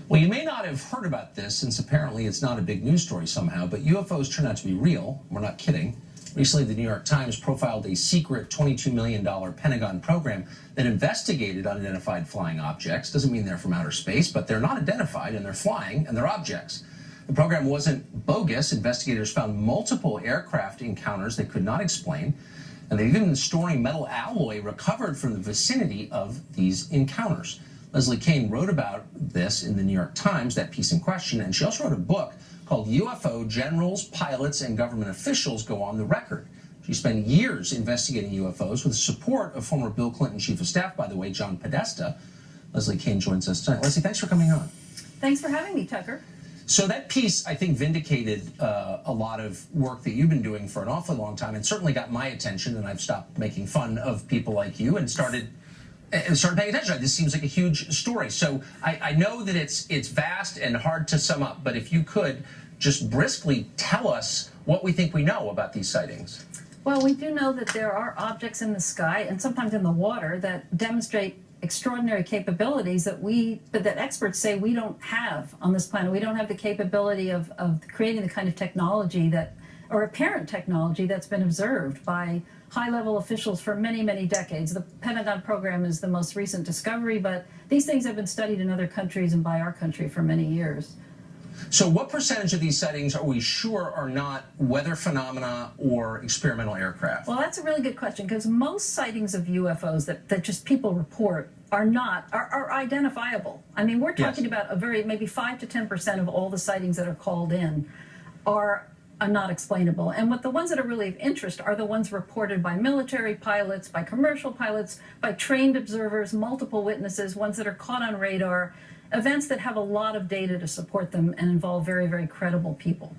Well, you may not have heard about this, since apparently it's not a big news story somehow, but UFOs turn out to be real. We're not kidding. Recently, the New York Times profiled a secret $22 million Pentagon program that investigated unidentified flying objects. Doesn't mean they're from outer space, but they're not identified, and they're flying, and they're objects. The program wasn't bogus. Investigators found multiple aircraft encounters they could not explain, and they've even been storing metal alloy recovered from the vicinity of these encounters. Leslie Kean wrote about this in the New York Times, that piece in question, and she also wrote a book called UFO Generals, Pilots, and Government Officials Go on the Record. She spent years investigating UFOs with the support of former Bill Clinton Chief of Staff, by the way, John Podesta. Leslie Kean joins us tonight. Leslie, thanks for coming on. Thanks for having me, Tucker. So that piece, I think, vindicated a lot of work that you've been doing for an awfully long time, and certainly got my attention, and I've stopped making fun of people like you and started paying attention. This seems like a huge story. So I know that it's vast and hard to sum up, but if you could just briskly tell us what we think we know about these sightings. Well, we do know that there are objects in the sky and sometimes in the water that demonstrate extraordinary capabilities that experts say we don't have on this planet. We don't have the capability of creating the kind of technology or apparent technology that's been observed by high-level officials for many, many decades. The Pentagon program is the most recent discovery, but these things have been studied in other countries and by our country for many years. So what percentage of these sightings are we sure are not weather phenomena or experimental aircraft? Well, that's a really good question, because most sightings of UFOs that just people report are identifiable. I mean, we're talking about maybe 5 to 10% of all the sightings that are called in are not explainable. And the ones that are really of interest are the ones reported by military pilots, by commercial pilots, by trained observers, multiple witnesses, ones that are caught on radar, events that have a lot of data to support them and involve very, very credible people.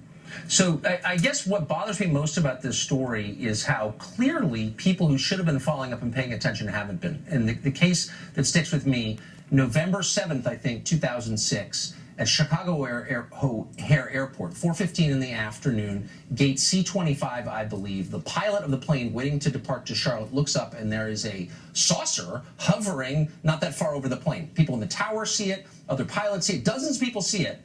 So I guess what bothers me most about this story is how clearly people who should have been following up and paying attention haven't been. And the case that sticks with me, November 7th, I think, 2006, at Chicago O'Hare Airport, 4:15 in the afternoon, gate C-25, I believe. The pilot of the plane waiting to depart to Charlotte looks up, and there is a saucer hovering not that far over the plane. People in the tower see it, other pilots see it, dozens of people see it.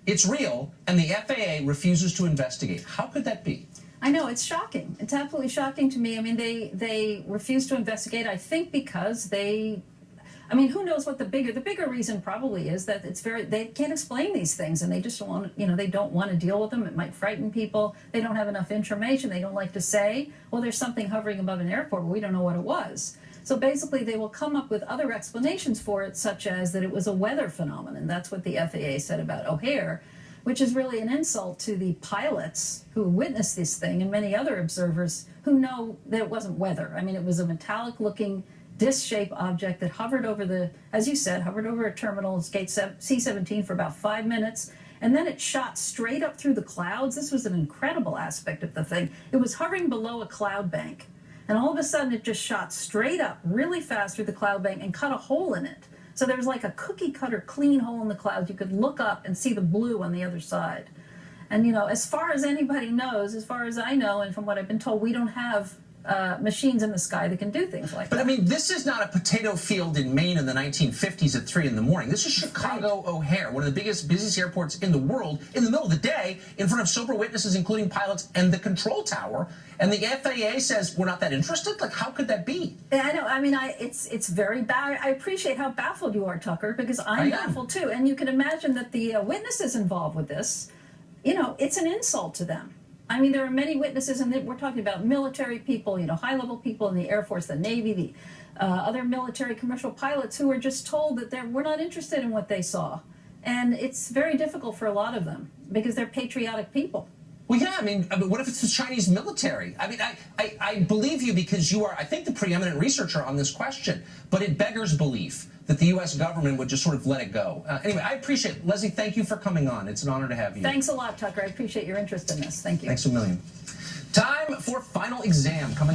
It's real, and the FAA refuses to investigate. How could that be? I know, it's shocking. It's absolutely shocking to me. I mean, they refuse to investigate, I think, because who knows what the bigger reason probably is that they can't explain these things, and they just don't want they don't want to deal with them. It might frighten people. They don't have enough information. They don't like to say, well, there's something hovering above an airport, but we don't know what it was. So basically, they will come up with other explanations for it, such as that it was a weather phenomenon. That's what the FAA said about O'Hare, which is really an insult to the pilots who witnessed this thing and many other observers who know that it wasn't weather. I mean, it was a metallic-looking disc-shaped object that hovered over as you said, hovered over a terminal, gate C-17 for about 5 minutes, and then it shot straight up through the clouds. This was an incredible aspect of the thing. It was hovering below a cloud bank, and all of a sudden it just shot straight up really fast through the cloud bank and cut a hole in it. So there was like a cookie-cutter clean hole in the clouds. You could look up and see the blue on the other side. And, as far as anybody knows, as far as I know, and from what I've been told, we don't have machines in the sky that can do things like that. But I mean, this is not a potato field in Maine in the 1950s at 3 in the morning. This is Chicago O'Hare, one of the busiest airports in the world, in the middle of the day, in front of sober witnesses, including pilots and the control tower. And the FAA says we're not that interested? Like, how could that be? I know. I mean, it's very bad. I appreciate how baffled you are, Tucker, because I'm baffled too. And you can imagine that the witnesses involved with this, it's an insult to them. I mean, there are many witnesses, and we're talking about military people, high-level people in the Air Force, the Navy, the other military commercial pilots who were just told that we're not interested in what they saw. And it's very difficult for a lot of them because they're patriotic people. Well, yeah, I mean, what if it's the Chinese military? I mean, I believe you because you are, I think, the preeminent researcher on this question, but it beggars belief that the U.S. government would just sort of let it go. Anyway, I appreciate it. Leslie, thank you for coming on. It's an honor to have you. Thanks a lot, Tucker. I appreciate your interest in this. Thank you. Thanks a million. Time for final exam coming